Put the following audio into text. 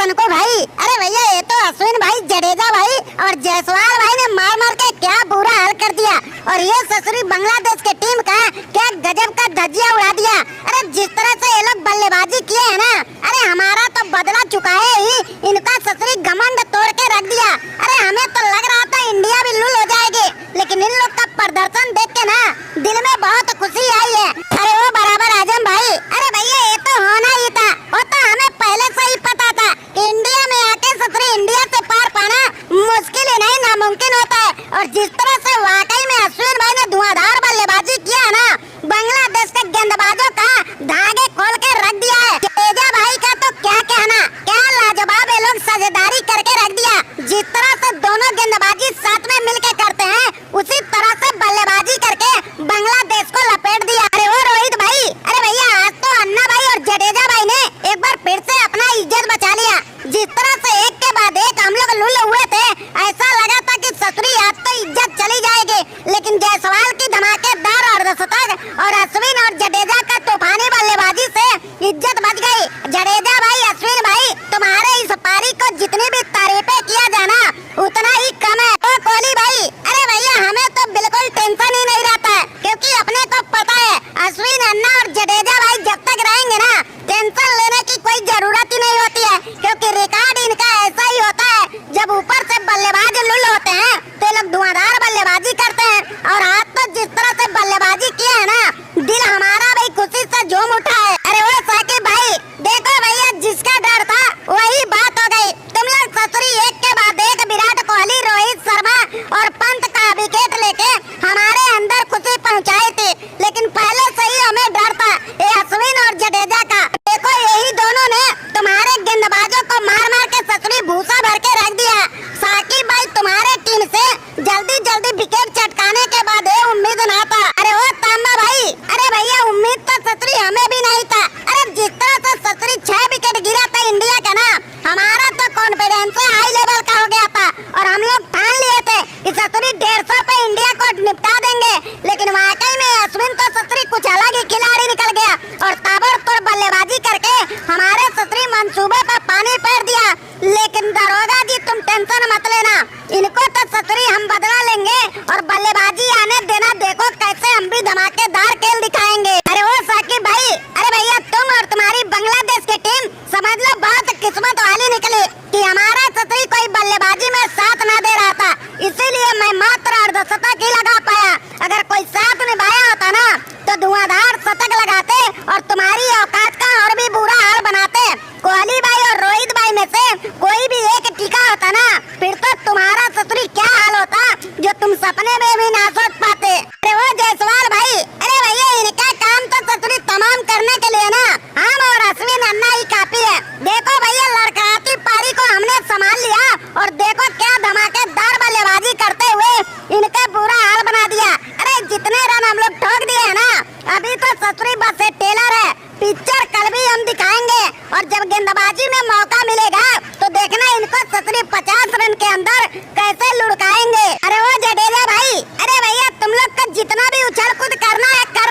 तनको भाई। अरे भैया ये तो अश्विन भाई, जडेजा भाई और जायसवाल भाई ने मार मार के क्या बुरा हाल कर दिया। और ये ससुरी बांग्लादेश की टीम का क्या गजब का धज्जियां उड़ा दिया। अरे जिस तरह से ये लोग बल्लेबाजी किए है ना, अरे हमारा तो बदला चुकाए ही, इनका ससुरी घमंड तोड़ के रख दिया। अरे हमें तो लग रहा था इंडिया भी लूल हो जाएगी, लेकिन इन लोग का प्रदर्शन देख के ना दिल में बहुत खुशी आई है। अरे वो बराबर आजम भाई, अरे भैया ये तो होना ही था, वो तो हमें पहले से ही पता था कि इंडिया में आके ससुरी इंडिया से पार पाना मुश्किल ही नहीं नामुमकिन होता है। और जिस तरह से वाकई में अश्विन भाई ने धुआंधार बल्लेबाजी किया ना, बांग्लादेश के गेंदबाजों का धागे खोल के रख दिया है। जडेजा भाई का तो क्या कहना, क्या लाजवाब ये लोग साझेदारी करके रख दिया। जिस तरह से दोनों गेंदबाजी साथ में मिलके करते हैं, उसी तरह से बल्लेबाजी करके बांग्लादेश को लपेट दिया। अरे वो रोहित भाई, अरे भैया आज तो अन्ना भाई और जडेजा भाई ने एक बार फिर से अपना इज्जत बचा लिया। जिस तरह से एक के बाद एक हम लोग लुल हुए थे, ऐसा लगा था कि ससुरी आज तो इज्जत चली जाएगी, लेकिन जायसवाल की धमाकेदार अर्धशतक और अश्विन और जडेजा का तूफानी बल्लेबाजी से इज्जत बच गई। जडेजा भाई, अश्विन भाई, तुम्हारे इस पारी को जितनी भी तारीफें किया जाना उतना ही कम है। ओ कोहली भाई, अरे भैया हमें तो बिल्कुल टेंशन ही नहीं रहता है, क्योंकि अपने को पता है अश्विन, अन्ना और जडेजा भाई जब तक रहेंगे ना, टेंशन लेने की कोई जरूरत ही नहीं होती है, क्योंकि रिकॉर्ड इनका ऐसा ही होता है। जब ऊपर से बल्लेबाज लुल होते हैं तो लोग धुआंधार बल्लेबाजी करते हैं। और आज तो जिस तरह से बल्लेबाजी किया है ना, दिल हमारा भाई खुशी से झूम उठा है। अरे वो साकिब भाई, देखो भैया जिसका डर था वही बात हो गई। तुम लोग ससुरी एक के बाद एक विराट कोहली, रोहित शर्मा और पंत का विकेट लेके हमारे अंदर खुशी पहुंचाई थी, लेकिन पहले से ही हमें डर था ये अश्विन और जडेजा का। देखो यही दोनों ने तुम्हारे गेंदबाजों को मार मार के ससुरी भूसा भर के रख दिया। साकिब भाई, तुम्हारे टीम से जल्दी जल्दी विकेट चटकाने के बाद ये उम्मीद ना था। अरे वो तांबा भाई, अरे भैया उम्मीद तो ससुरी हमें भी नहीं था। अरे जिस तरह से ससुरी 6 विकेट गिरा था इंडिया का ना, हमारा तो कॉन्फिडेंस हाई लेवल का हो गया था और हम लोग ठान लिए थे कि ससुरी 150 पे इंडिया को निपटा देंगे। लेकिन वाकई में अश्विन तो ससुरी कुछ अलग ही खिलाड़ी निकल गया और ताबड़तोड़ बल्लेबाजी करके हमारे ससुरी मंसूबे पर पानी फेर दिया। लेकिन दरोगा जी तुम टेंशन मत लेना, इनको तो ससुरी हम बदला लेंगे और बल्लेबाजी आने देना, देखो कैसे हम भी धमाकेदार खेल दिखाएंगे। अरे वो साकिब भाई, अरे भैया तुम और तुम्हारी बांग्लादेश की टीम समझ लो बहुत किस्मत वाली निकली कि हमारा ससुरी कोई बल्लेबाजी में साथ ना दे रहा था, इसीलिए मैं मात्र अर्धशतक ही लगा पाया। अगर कोई साथ निभाया होता ना तो धुआंधार शतक लगाते और तुम्हारी औकात का और भी बुरा हाल बनाते। कोहली भाई और रोहित भाई में से कोई भी एक टिका होता ना, फिर तो तुम्हारा ससुरी क्या हाल होता जो तुम सपने में भी ना सोच पाते। अरे वो जायसवाल भाई, अरे भैया इनका काम तो ससुरी तमाम करने के लिए ना हम और अश्विन अन्ना ही काफी है। देखो भैया लड़खड़ाती पारी को हमने संभाल लिया और देखो क्या धमाकेदार बल्लेबाजी करते हुए इनका बुरा हाल बना दिया। अरे जितने रन हम लोग ठोक दिए है ना, अभी तो ससुरी बस एक टेलर है, पिक्चर कल भी हम दिखाएंगे। और जब गेंदबाजी में मौका मिलेगा तो देखना इनको ससुरी 50 रन के अंदर कैसे लुढ़काएंगे। अरे वो जडेजा भाई, अरे भैया तुम लोग का जितना भी उछल कूद करना है कर